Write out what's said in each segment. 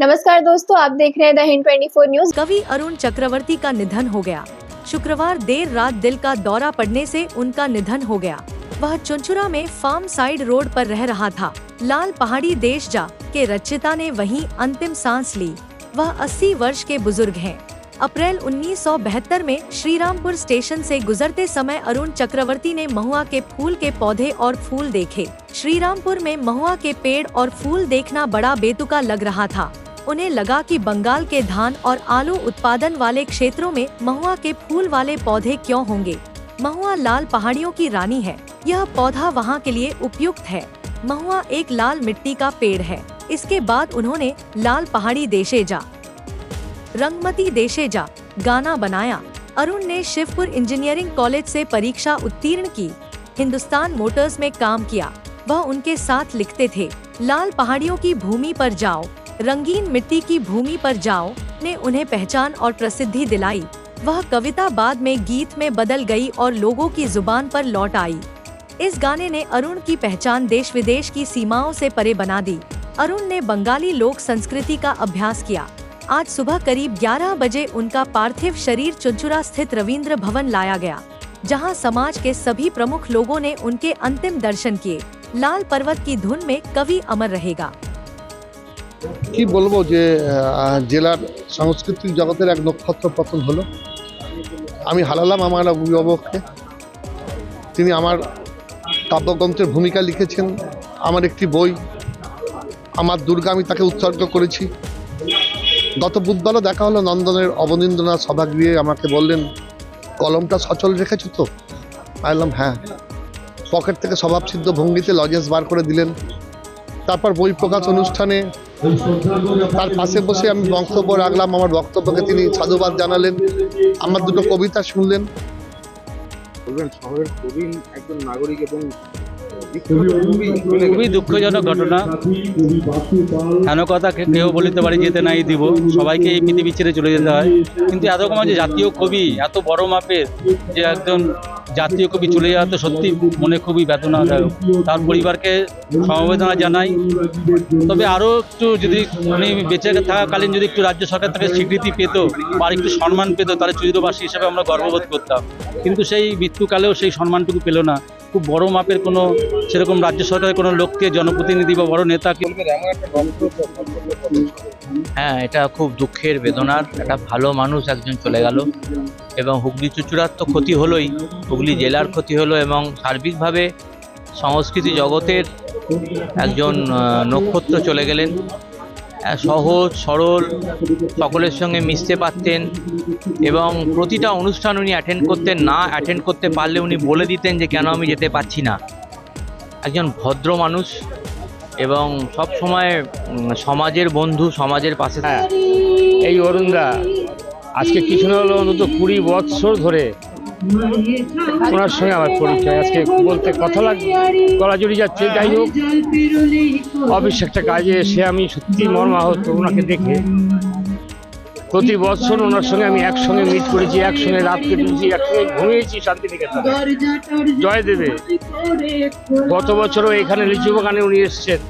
नमस्कार दोस्तों, आप देख रहे हैं द हिंद 24 न्यूज। कवि अरुण चक्रवर्ती का निधन हो गया। शुक्रवार देर रात दिल का दौरा पड़ने से उनका निधन हो गया। वह चुनचुरा में फार्म साइड रोड पर रह रहा था। लाल पहाड़ी देश जा के रचिता ने वहीं अंतिम सांस ली। वह 80 वर्ष के बुजुर्ग हैं। अप्रैल 1972 में श्रीरामपुर स्टेशन से गुजरते समय अरुण चक्रवर्ती ने महुआ के फूल के पौधे और फूल देखे। श्रीरामपुर में महुआ के पेड़ और फूल देखना बड़ा बेतुका लग रहा था। उन्हें लगा कि बंगाल के धान और आलू उत्पादन वाले क्षेत्रों में महुआ के फूल वाले पौधे क्यों होंगे। महुआ लाल पहाड़ियों की रानी है। यह पौधा वहाँ के लिए उपयुक्त है। महुआ एक लाल मिट्टी का पेड़ है। इसके बाद उन्होंने लाल पहाड़ी देशे जा रंगमती देशे जा गाना बनाया। अरुण ने शिवपुर इंजीनियरिंग कॉलेज से परीक्षा उत्तीर्ण की। हिंदुस्तान मोटर्स में काम किया। वह उनके साथ लिखते थे। लाल पहाड़ियों की भूमि पर जाओ, रंगीन मिट्टी की भूमि पर जाओ ने उन्हें पहचान और प्रसिद्धि दिलाई। वह कविता बाद में गीत में बदल गई और लोगों की जुबान पर लौट आई। इस गाने ने अरुण की पहचान देश विदेश की सीमाओं से परे बना दी। अरुण ने बंगाली लोक संस्कृति का अभ्यास किया। आज सुबह करीब 11 बजे उनका पार्थिव शरीर चुनचुरा स्थित रविंद्र भवन लाया गया, जहां समाज के सभी प्रमुख लोगों ने उनके अंतिम दर्शन किए। लाल पर्वत की धुन में कवि अमर रहेगा। কি বলবো যে জেলার সাংস্কৃতিক জগতের এক নক্ষত্র পতন হলো। আমি হারালাম আমার অভিভাবককে। তিনি আমার কাব্যগ্রন্থের ভূমিকা লিখেছেন। আমার একটি বই আমার দুর্গা আমি তাকে উৎসর্গ করেছি। গত বুধবারও দেখা হলো নন্দনের অবনীন্দ্রনাথ সভাগৃহে। আমাকে বললেন, কলমটা সচল রেখেছো তো? বললাম হ্যাঁ। পকেট থেকে স্বভাবসিদ্ধ ভঙ্গিতে লজেন্স বার করে দিলেন। তারপর বই প্রকাশ অনুষ্ঠানে তার পাশে বসে আমি বক্তব্য রাখলাম। আমার বক্তব্যকে তিনি সাধুবাদ জানালেন। আমার দুটো কবিতা শুনলেন। বলবেন শহরের প্রবীণ একজন নাগরিক এবং খুবই দুঃখজনক ঘটনা। কেন কথা কেউ বলিতে পারি যেতে নাই দিব, সবাইকে এই পৃথিবী ছেড়ে চলে যেতে হয়। কিন্তু এতরকম যে জাতীয় কবি, এত বড় মাপের যে একজন জাতীয় কবি চলে যাওয়া তো সত্যি মনে খুবই বেদনাদায়ক। তার পরিবারকে সমবেদনা জানাই। তবে আরও একটু যদি উনি বেঁচে থাকাকালীন যদি একটু রাজ্য সরকার থেকে স্বীকৃতি পেত বা একটু সম্মান পেত, তাহলে চুরিদবাসী হিসেবে আমরা গর্ববোধ করতাম। কিন্তু সেই মৃত্যুকালেও সেই সম্মানটুকু পেল না। খুব বড় মাপের কোনো সেরকম রাজ্য সরকারের কোনো লোককে, জনপ্রতিনিধি বা বড় নেতাকে। হ্যাঁ, এটা খুব দুঃখের বেদনার। একটা ভালো মানুষ একজন চলে গেল এবং হুগলি চুঁচুড়ার তো ক্ষতি হলোই, হুগলি জেলার ক্ষতি হলো এবং সার্বিকভাবে সংস্কৃতি জগতের একজন নক্ষত্র চলে গেলেন। সহজ সরল, সকলের সঙ্গে মিশতে পারতেন এবং প্রতিটা অনুষ্ঠান উনি অ্যাটেন্ড করতেন। না অ্যাটেন্ড করতে পারলে উনি বলে দিতেন যে কেন আমি যেতে পারছি না। একজন ভদ্র মানুষ এবং সব সময় সমাজের বন্ধু, সমাজের পাশে। এই অরুণদা আজকে কিছু না হলো অন্তত 20 বৎসর ধরে ওনার সঙ্গে আমার পরিচয়। আজকে বলতে কথা গলা জড়িয়ে যাচ্ছে। যাই হোক, অফিস একটা কাজে এসে আমি সত্যি মর্মাহত ওনাকে দেখে। প্রতি বছর ওনার সঙ্গে আমি একসঙ্গে মিট করেছি, একসঙ্গে রাত কেটেছি, একসঙ্গে ঘুমিয়েছি শান্তিনিকেতনে জয়দেবে। গত বছরও এখানে লিচু বাগানে উনি এসছেন।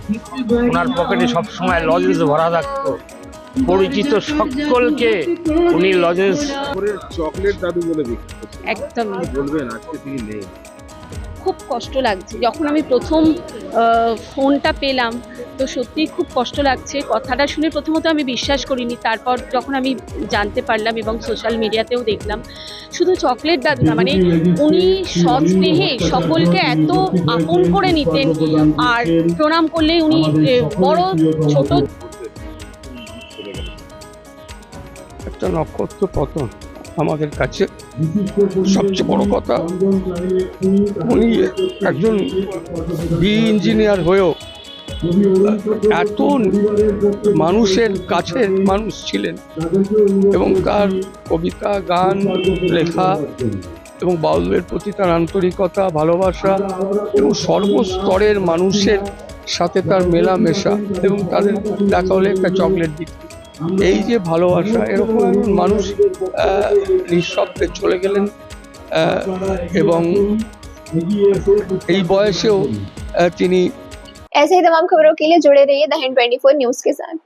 ওনার পকেটে সবসময় লজেন্স ভরা থাকতো। পরিচিত সকলকে উনি লজেন্স চকলেট দাদু বলে বিখ্যাত। একদম বলবেন আজকে তিনি নেই। খুব কষ্ট লাগছে। যখন আমি প্রথম ফোনটা পেলাম তো সত্যি খুব কষ্ট লাগছে। কথাটা শুনে প্রথমত আমি বিশ্বাস করিনি। তারপর যখন আমি জানতে পারলাম এবং সোশ্যাল মিডিয়াতেও দেখলাম, শুধু চকলেট দাদু না, মানে উনি সস্নেহে সকলকে এত আপন করে নিতেন। আর প্রণাম করলে উনি বড় ছোট। একটা নক্ষত্র পতন আমাদের কাছে সবচেয়ে বড় কথা। উনি একজন ইঞ্জিনিয়ার হয়েও এত মানুষের কাছে মানুষ ছিলেন এবং তার কবিতা, গান, লেখা এবং বাউলের প্রতি তার আন্তরিকতা, ভালোবাসা এবং সর্বস্তরের মানুষের সাথে তার মেলামেশা এবং তাদের দেখা হলে একটা চকলেট দিত। এই যে ভালোবাসা, এরকম মানুষ নিঃশব্দে চলে গেলেন এবং এই বয়সেও তিনি। ऐसे ही तमाम खबरों के लिए जुड़े रहिए द हिंद 24 न्यूज के साथ।